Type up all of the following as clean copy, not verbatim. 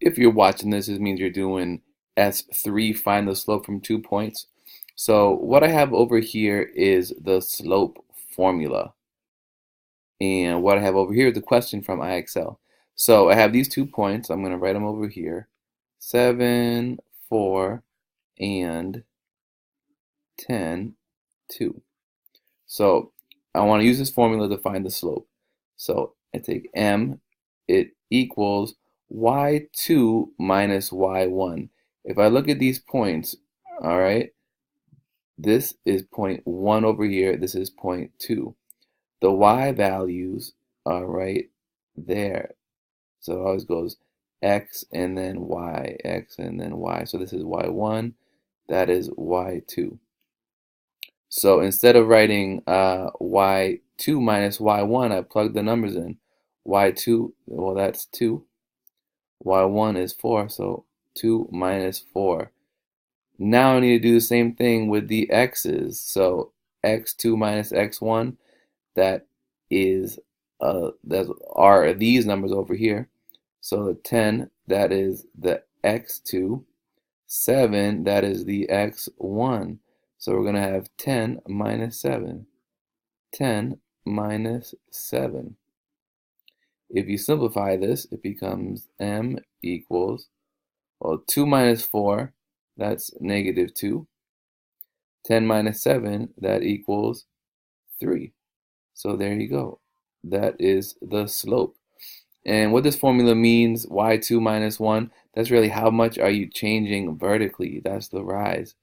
If you're watching this, it means you're doing S3, find the slope from 2 points. So what I have over here is the slope formula. And what I have over here is the question from IXL. So I have these 2 points. I'm going to write them over here. 7, 4, and 10, 2. So I want to use this formula to find the slope. So I take m, it equals y2 minus y1. If I look at these points, all right, this is point 1 over here, this is point 2. The y values are right there. So it always goes x and then y, x and then y. So this is y1, that is y2. So instead of writing y2 minus y1, I plug the numbers in. Y2, well, that's 2. Y1 is 4, so 2 minus 4. Now I need to do the same thing with the x's. So x2 minus x1, that is that are these numbers over here. So the 10, that is the x2. 7, that is the x1. So we're going to have 10 minus 7. 10 minus 7. If you simplify this, it becomes m equals, well, 2 minus 4, that's negative 2. 10 minus 7, that equals 3. So there you go. That is the slope. And what this formula means, y2 minus 1, that's really how much are you changing vertically. That's the rise.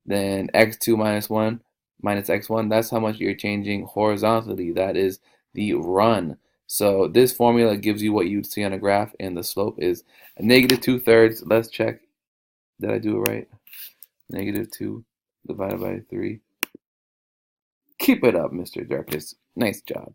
Then x2 minus 1 minus x1, that's how much you're changing horizontally. That is the run. So this formula gives you what you'd see on a graph, and the slope is negative 2/3. Let's check. Did I do it right? Negative 2 divided by 3. Keep it up, Mr. Darkus. Nice job.